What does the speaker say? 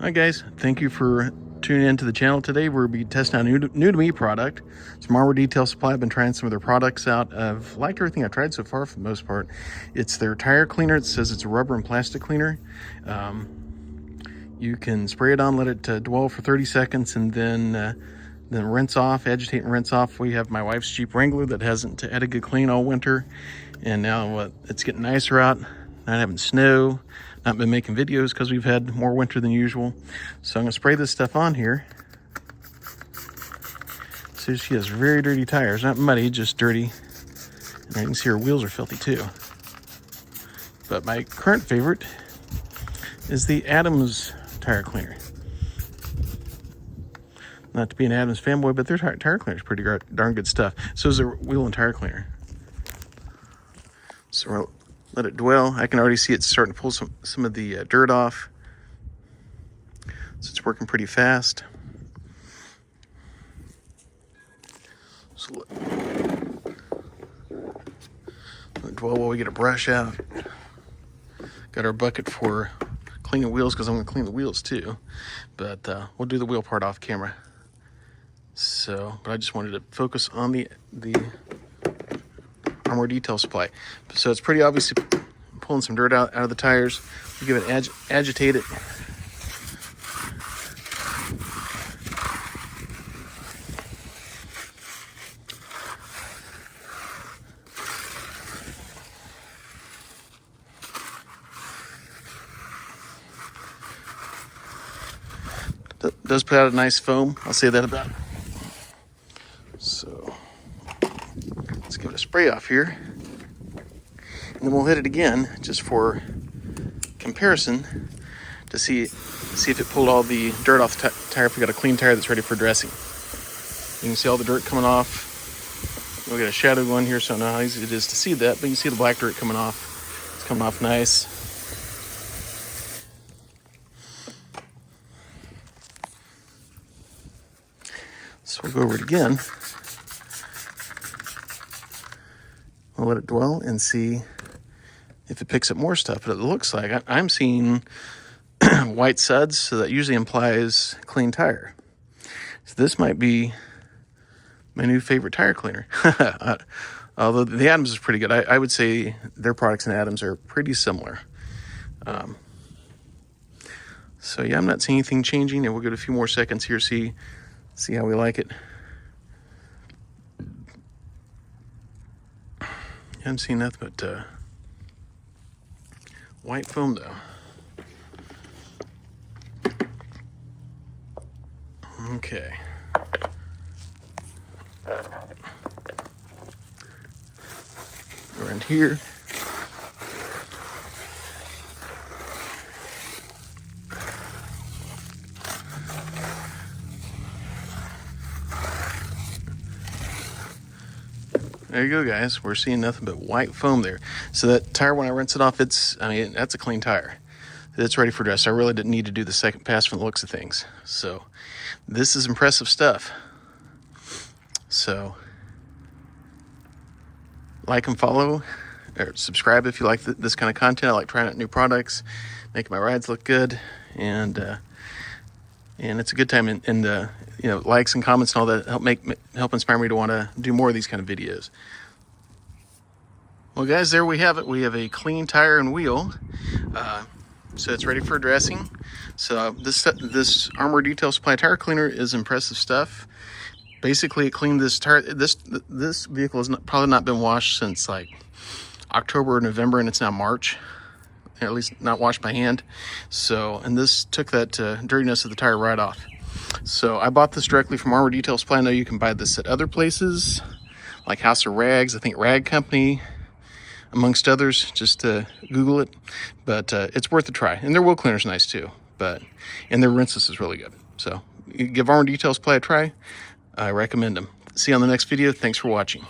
Hi guys, thank you for tuning in to the channel. Today we'll be testing out a new to me product. It's from Armour Detail Supply. I've been trying some of their products out. I've liked everything I've tried so far for the most part. It's their tire cleaner. It says it's a rubber and plastic cleaner. You can spray it on, let it dwell for 30 seconds, and then rinse off, agitate and rinse off. We have my wife's Jeep Wrangler that hasn't had a good clean all winter, and now it's getting nicer out, not having snow, not been making videos because we've had more winter than usual. So I'm gonna spray this stuff on here. So she has very dirty tires, not muddy, just dirty. And you can see her wheels are filthy too. But my current favorite is the Adams tire cleaner. Not to be an Adams fanboy, but their tire cleaner is pretty darn good stuff. So is their wheel and tire cleaner. So we'll let it dwell. I can already see it's starting to pull some of the dirt off. So it's working pretty fast. So let it dwell while we get a brush out. Got our bucket for cleaning wheels because I'm going to clean the wheels too. But we'll do the wheel part off camera. So, but I just wanted to focus on the Armour Detail Supply. So it's pretty obvious pulling some dirt out of the tires. We give it agitate it. Does put out a nice foam. I'll say that about it. So let's give it a spray off here, and then we'll hit it again just for comparison to see if it pulled all the dirt off the tire. If we got a clean tire that's ready for dressing, you can see all the dirt coming off. We got a shadowed one here, so I don't know how easy it is to see that, but you can see the black dirt coming off. It's coming off nice. So we'll go over it again. We'll let it dwell and see if it picks up more stuff. But it looks like I'm seeing white suds, so that usually implies clean tire. So this might be my new favorite tire cleaner. Although the Adams is pretty good. I would say their products and Adams are pretty similar. So yeah, I'm not seeing anything changing, and we'll get a few more seconds here, see how we like it. I haven't seen nothing but white foam though. Okay. Around here. There you go, guys. We're seeing nothing but white foam there. So that tire, when I rinse it off, that's a clean tire. It's ready for dress. I really didn't need to do the second pass from the looks of things. So this is impressive stuff. So like and follow, or subscribe if you like this kind of content. I like trying out new products, making my rides look good, and it's a good time. And likes and comments and all that help inspire me to want to do more of these kind of videos. Well, guys, there we have it. We have a clean tire and wheel, so it's ready for dressing. So this Armour Detail Supply tire cleaner is impressive stuff. Basically, it cleaned this tire. This vehicle has probably not been washed since like October or November, and it's now March. At least not washed by hand. So, and this took that dirtiness of the tire right off. So I bought this directly from Armour Detail Supply. I know you can buy this at other places like House of Rags, I think Rag Company, amongst others. Just Google it. But it's worth a try. And their wheel cleaner is nice too. And their rinseless is really good. So you give Armour Detail Supply a try. I recommend them. See you on the next video. Thanks for watching.